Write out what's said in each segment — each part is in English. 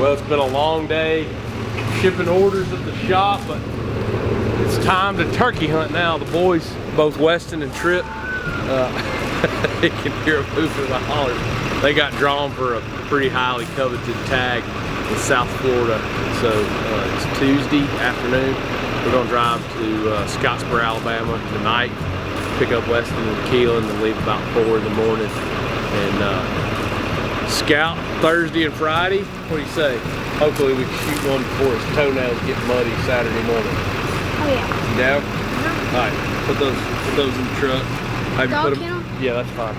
Well, it's been a long day shipping orders at the shop, but it's time to turkey hunt now. The boys, both Weston and Tripp, you can hear them moving in the holler. They got drawn for a pretty highly coveted tag in South Florida. So it's Tuesday afternoon. We're gonna drive to Scottsboro, Alabama tonight, pick up Weston and Keelan and leave about 4 in the morning. And scout Thursday and Friday. What do you say? Hopefully we can shoot one before his toenails get muddy Saturday morning. Oh yeah. You down? All right, put those in the truck. Have you put them? Yeah, that's fine.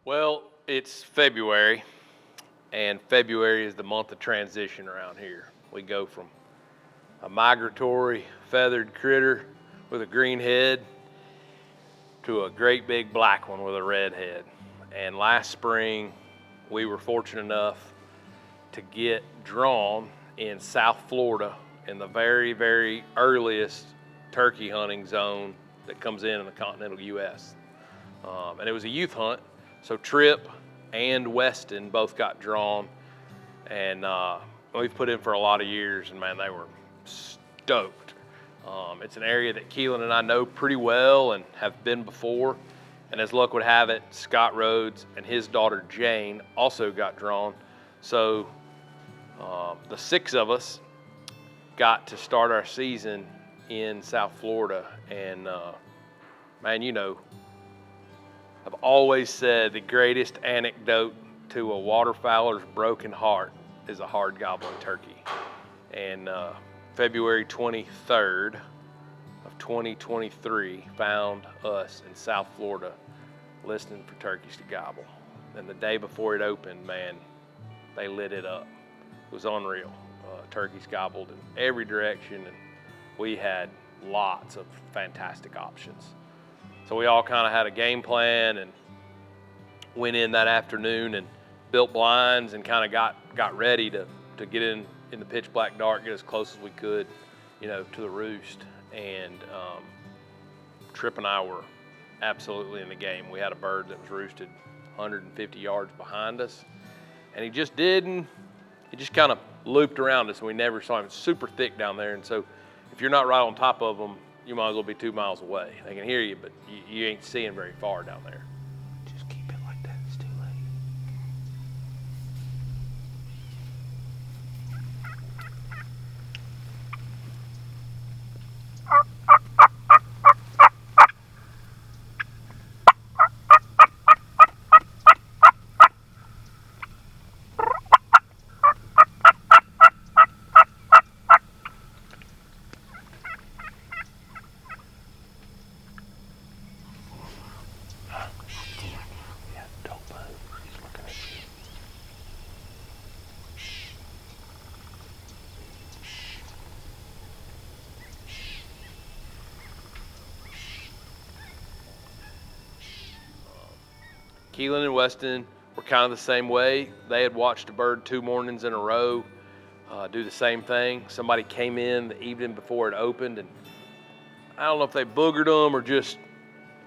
Well, it's February, and February is the month of transition around here. We go from a migratory feathered critter with a green head to a great big black one with a red head. And last spring, we were fortunate enough to get drawn in South Florida in the very, very earliest turkey hunting zone that comes in the continental U.S. And it was a youth hunt. So Tripp and Weston both got drawn, and we've put in for a lot of years, and man, they were stoked. It's an area that Keelan and I know pretty well and have been before, and as luck would have it, Scott Rhodes and his daughter Jane also got drawn. So the 6 of us got to start our season in South Florida, and man, you know, I've always said the greatest anecdote to a waterfowler's broken heart is a hard gobbling turkey. And February 23rd of 2023 found us in South Florida listening for turkeys to gobble. And the day before it opened, man, they lit it up. It was unreal. Turkeys gobbled in every direction, and we had lots of fantastic options. So we all kind of had a game plan and went in that afternoon and built blinds and kind of got ready to get in the pitch black dark, get as close as we could, you know, to the roost. And Tripp and I were absolutely in the game. We had a bird that was roosted 150 yards behind us, and he just kind of looped around us, and we never saw him. It's super thick down there, and so if you're not right on top of them, you might as well be 2 miles away. They can hear you, but you ain't seeing very far down there. Just keep it like that, it's too late. Keelan and Weston were kind of the same way. They had watched a bird 2 mornings in a row do the same thing. Somebody came in the evening before it opened, and I don't know if they boogered them or just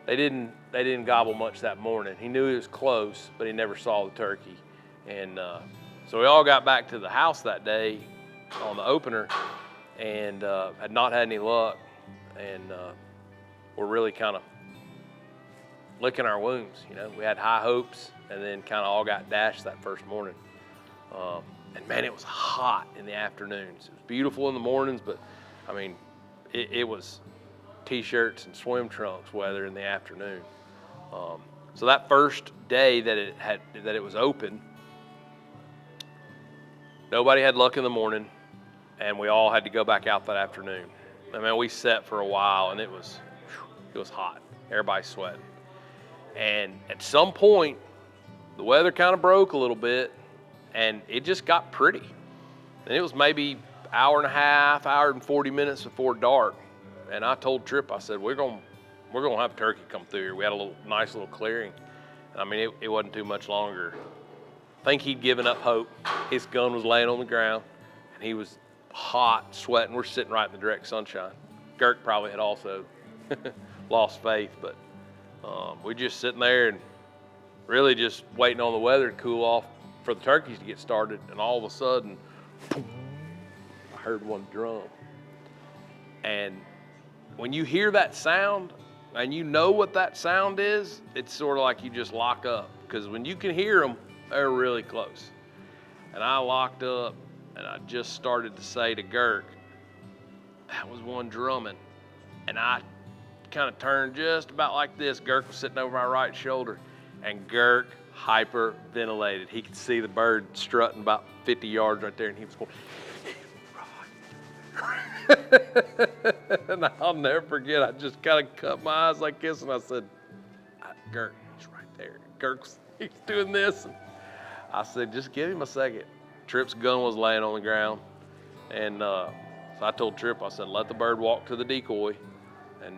they didn't gobble much that morning. He knew he was close, but he never saw the turkey. And so we all got back to the house that day on the opener and had not had any luck, and we're really kind of licking our wounds. You know, we had high hopes and then kind of all got dashed that first morning. And man, it was hot in the afternoons. It was beautiful in the mornings, but I mean, it was t-shirts and swim trunks weather in the afternoon. So that first day that it was open, nobody had luck in the morning, and we all had to go back out that afternoon. I mean, we sat for a while, and it was hot. Everybody's sweating. And at some point, the weather kind of broke a little bit, and it just got pretty. And it was maybe, hour and a half, hour and 40 minutes before dark. And I told Tripp, I said, we're gonna have a turkey come through here. We had a nice little clearing. I mean, it wasn't too much longer. I think he'd given up hope. His gun was laying on the ground, and he was hot, sweating. We're sitting right in the direct sunshine. Girk probably had also lost faith, but we're just sitting there and really just waiting on the weather to cool off for the turkeys to get started. And all of a sudden, boom, I heard one drum. And when you hear that sound and you know what that sound is, it's sort of like you just lock up, because when you can hear them, they're really close. And I locked up and I just started to say to Girk, that was one drumming. And I kind of turned just about like this. Girk was sitting over my right shoulder, and Girk hyperventilated. He could see the bird strutting about 50 yards right there, and he was going, and I'll never forget, I just kind of cut my eyes like this, and I said, Girk, he's right there. He's doing this. And I said, just give him a second. Tripp's gun was laying on the ground, and so I told Tripp, I said, let the bird walk to the decoy and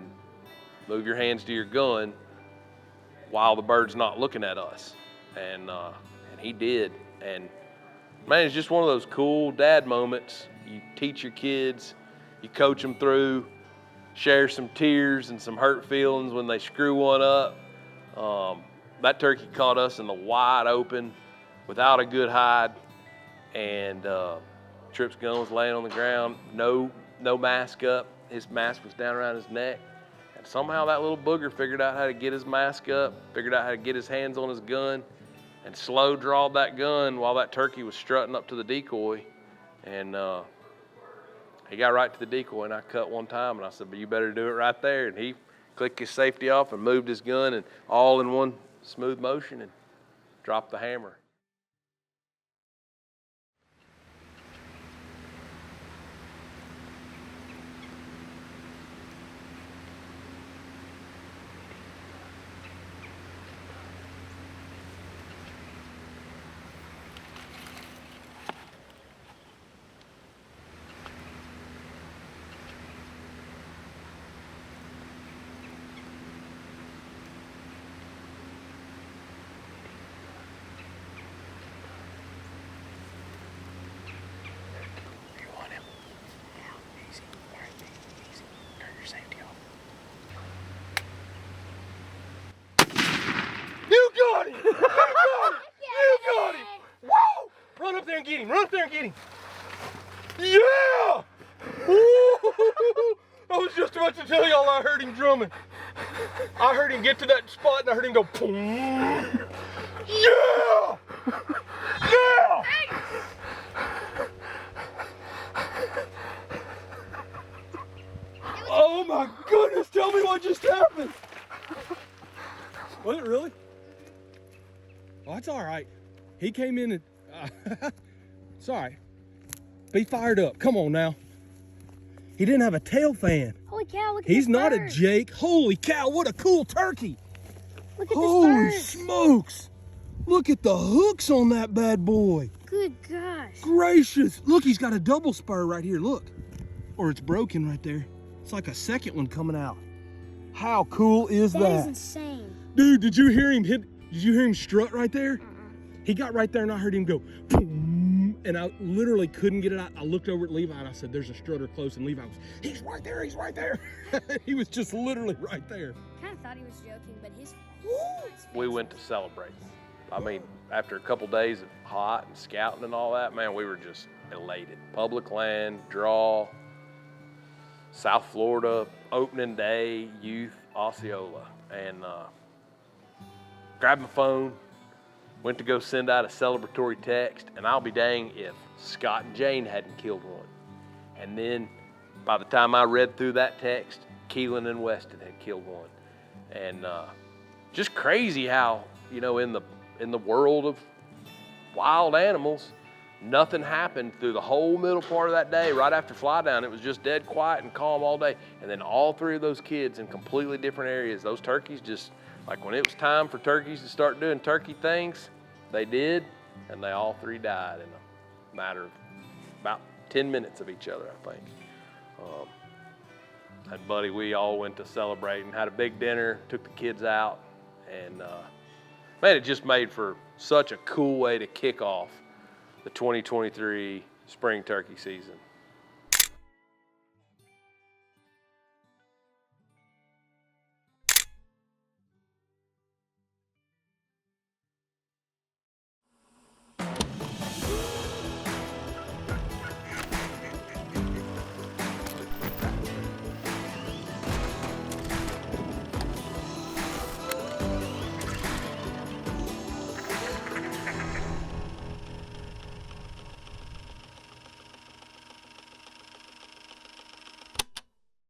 move your hands to your gun while the bird's not looking at us. And he did. And man, it's just one of those cool dad moments. You teach your kids, you coach them through, share some tears and some hurt feelings when they screw one up. That turkey caught us in the wide open without a good hide, and Tripp's gun was laying on the ground, no mask up. His mask was down around his neck. And somehow that little booger figured out how to get his mask up, figured out how to get his hands on his gun, and slow drawed that gun while that turkey was strutting up to the decoy. And he got right to the decoy, and I cut one time, and I said, but you better do it right there. And he clicked his safety off and moved his gun, and all in one smooth motion, and dropped the hammer. Run up there and get him. Run up there and get him. Yeah! Ooh, I was just about to tell y'all I heard him drumming. I heard him get to that spot and I heard him go, boom. Yeah! Yeah! Oh my goodness, tell me what just happened. Was it really? Well, that's all right. He came in and, it's all right. Be fired up. Come on now. He didn't have a tail fan. Holy cow, look at He's this not bird. a Jake. Holy cow, what a cool turkey. Look at Holy this bird. smokes. Look at the hooks on that bad boy. Good gosh. Gracious. Look, he's got a double spur right here. Look. Or it's broken right there. It's like a second one coming out. How cool is that? That is insane. Dude, did you hear him strut right there? He got right there and I heard him go, boom, and I literally couldn't get it out. I looked over at Levi and I said, there's a strutter close, and Levi was, he's right there, he's right there. He was just literally right there. Kind of thought he was joking, but his We went to celebrate. I mean, after a couple days of hot and scouting and all that, man, we were just elated. Public land, draw, South Florida, opening day, youth, Osceola. And grabbed my phone, went to go send out a celebratory text, and I'll be dang if Scott and Jane hadn't killed one. And then by the time I read through that text, Keelan and Weston had killed one. And just crazy how, you know, in the world of wild animals, nothing happened through the whole middle part of that day. Right after fly down, it was just dead quiet and calm all day. And then all three of those kids in completely different areas, those turkeys just, like when it was time for turkeys to start doing turkey things, they did, and they all three died in a matter of about 10 minutes of each other, I think. And buddy, we all went to celebrate and had a big dinner, took the kids out, and man, it just made for such a cool way to kick off the 2023 spring turkey season.